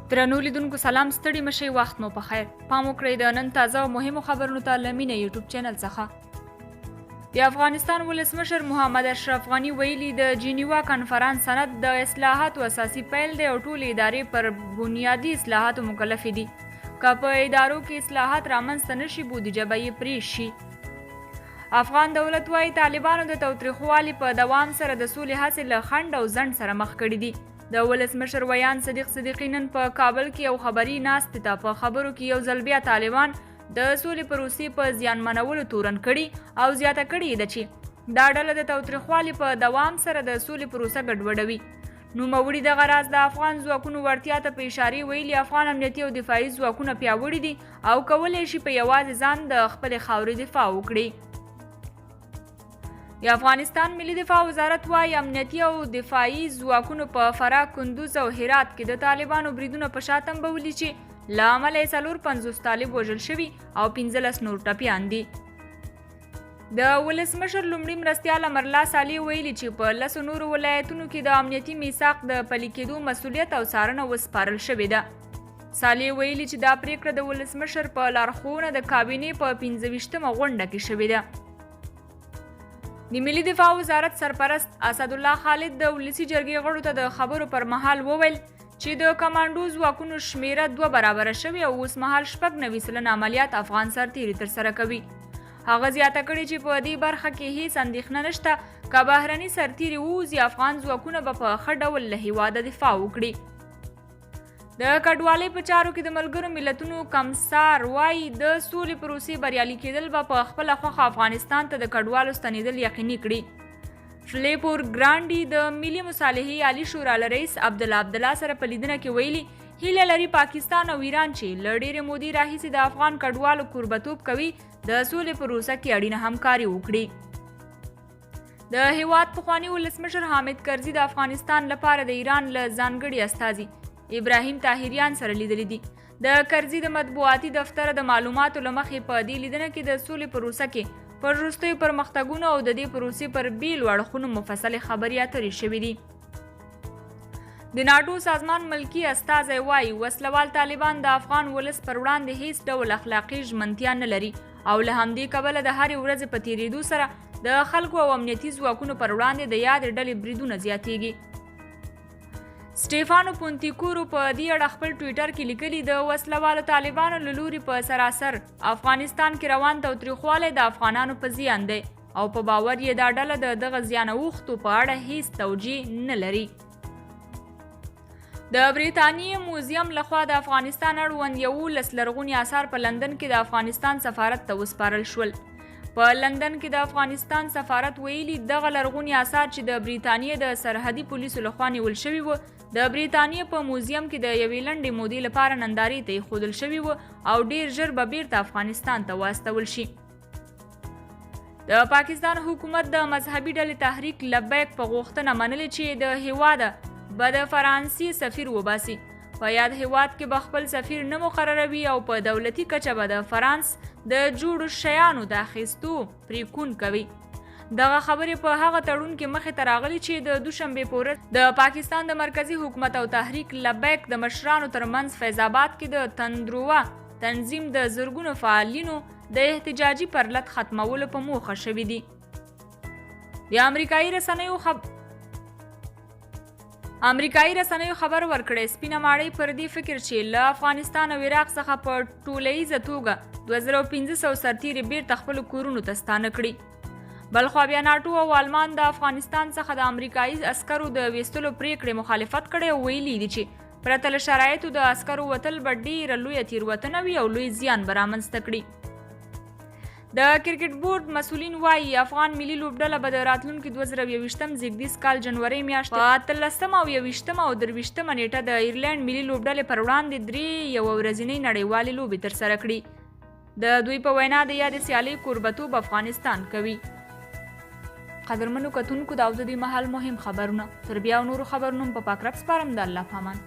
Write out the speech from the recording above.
درنو لیدونکو سلام، ستړي مشئ، وخت مو په خیر. پام وکړئ د نن تازه او مهمو خبرونو ته له مینه یوټیوب چینل څخه. د افغانستان ولسمشر محمد اشرف غني ویلي د جنیوا کنفرانس سند د اصلاحاتو اساسي پیل دی او ټولې ادارې پر بنیادي اصلاحاتو مکلفې دي. که په ادارو کې اصلاحات رامنځته نشي، بودیجه به یې پرې شي. افغان دولت وايي طالبانو د تاوتریخوالي په دوام سره د سولې هڅې له خنډ او ځنډ سره مخ کړي دي. د ولسمشر ویان صدیق صدیقی نن په کابل کې یو خبري ناستې ته په خبرو کې یو ځل بیا طالبان د سولې پروسې په زیانمنولو تورن کړي او زیاته کړي ده چې دا ډله د تاوتریخوالي په دوام سره د سولې پروسه ګډوډوي. نوموړي دغه راز د افغان ځواکونو وړتیا ته په اشارې ویلي افغان امنیتي او دفاعي ځواکونه پیاوړي دي او کولی شي په یوازې ځان د خپلې خاورې دفاع وکړي. د افغانستان ملي دفاع وزارت وايي امنیتي او دفاعي ځواکونو په فراه، کندوز او هرات کې د طالبانو بریدونه په شا تنبولي چې له امله یې 450 طالب وژل شوي او 15 نور ټپیان دي. د ولسمشر لومړي مرستیال امرالله صالح ویلي چې په 10 نورو ولایتونو کې د امنیتي میثاق د پلي کېدو مسؤلیت او څارنه وسپارل شوې ده. صالح ویلي چې دا پریکړه د ولسمشر په لارښوونه د کابینې په 25مه غونډه کې شوې ده. د ملي دفاع وزارت سرپرست اسدالله خالد د ولسي جرګې غړو ته د خبرو پر مهال وویل چې د کمانډو ځواکونو شمیره 2 برابره شوي او اوس مهال 96% عملیات افغان سرتیري ترسره کوي. هغه زیاته کړې چې په دې برخه کې هیڅ اندېښنه نشته. که بهرني سرتیري ووځي، افغان ځواکونه به په ښه ډول له هېواده دفاع وکړي. د کډوالۍ په چارو کې د ملګرو ملتونو کمسار وايي د سولې پروسې بریالي کېدل به په خپله خوښه افغانستان ته د کډوالو ستنېدل یقیني کړي. فلیپور ګرانډي د ملي مصالحې عالي شورا له رئیس عبدالله سره په لیدنه کې ویلي هیله لري پاکستان او ایران چې له ډېرې مودې راهیسې د افغان کډوالو کوربتوب کوي د سولې پروسه کې اړینه همکاري وکړي. د هېواد پخواني ولسمشر حامد کرزي د افغانستان لپاره د ایران له ځانګړي استازي ابراهیم طاهریان سره لیدلي دي. د کرزي د مطبوعاتي دفتر د معلوماتو له مخې په دې لیدنه کې د سولې پروسه کې پر وروستیو پرمختګونو او د دې پروسې پر بیلو اړخونو مفصلې خبرې اترې شوې دي. د ناټو سازمان ملکی استازی وايي وسلوال طالبان د افغان ولس پر وړاندې هیڅ ډول اخلاقي ژمنتیا نه لري او له همدې کبله د هرې ورځې په تېرېدو سره د خلکو او امنیتي ځواکونو پر وړاندې د یادې ډلې بریدونه زیاتېږي. سټیفانو پونتیکورو په دې اړه خپل ټویټر کې لیکلي د وسلوالو طالبانو له لوري په سراسر افغانستان کې روان تاوتریخوالی د افغانانو په زیان دی او په باور یې دا ډله د دغه زیان اوښتو په اړه هیڅ توجیه نه لري. د بریتانیې موزیم لخوا د افغانستان اړوند 11 لرغوني آثار په لندن کې د افغانستان سفارت ته وسپارل شول. په لندن کې د افغانستان سفارت ویلي دغه لرغوني آثار چې د بریتانیې د سرحدي پولیسو لخوا نیول شوي وو د بریتانیې په موزیم کې د یوې لنډې مودې لپاره نندارې ته ایښودل شوي وو او ډیر ژر به بیرته افغانستان ته واستول شي. د پاکستان حکومت د مذهبي ډلې تحریک لبیک په غوښتنه منلې چې د هېواده به د فرانسې سفیر وباسي. په یاد هېواد کې به خپل سفیر نه مقرروي او په دولتي کچه به د فرانس د جوړو شیانو د اخیستو پریکون کوي. دغه خبرې په هغه تړون کې مخې ته راغلي چې د دوشنبې په ورځ د پاکستان د مرکزي حکومت او تحریک لبیک د مشرانو ترمنځ فیض آباد کې د تندروه تنظیم د زرګونو فعالینو د احتجاجي پرلت ختمولو په موخه شوي دي. د امریکایي رسنیو خبر ورکړی سپینه ماڼۍ پر دې فکر چې له افغانستان او عراق څخه په ټولیزه توګه 2500 سرتیري بیرته خپلو کورونو ته ستانه کړي. بلخوا بیا ناټو او آلمان د افغانستان څخه د امریکایي عسکرو د ویستلو پریکړې مخالفت کړی او ویلي دي چې پرته له شرایطو د عسکرو وتل به ډېره لویه تېروتنه وي او لوی زیان به رامنځته کړي. د کرکټ بورډ مسؤلین وايي افغان ملي لوبډله به د راتلونکي 2021 زیږدیز کال جنوري میاشت په 18 او 21 او 23 نیټه د ایرلند ملي لوبډلې پر وړاندې 3 یو ورځنۍ نړیوالې لوبې ترسره کړي. د دوی په وینا د یادې سیالۍ کوربتوب افغانستان کوي. قدرمنو کتونکو دا د دې مهال مهم خبرونه تر بیا نورو خبرونو په پاک رب سپارم. د الله پامان.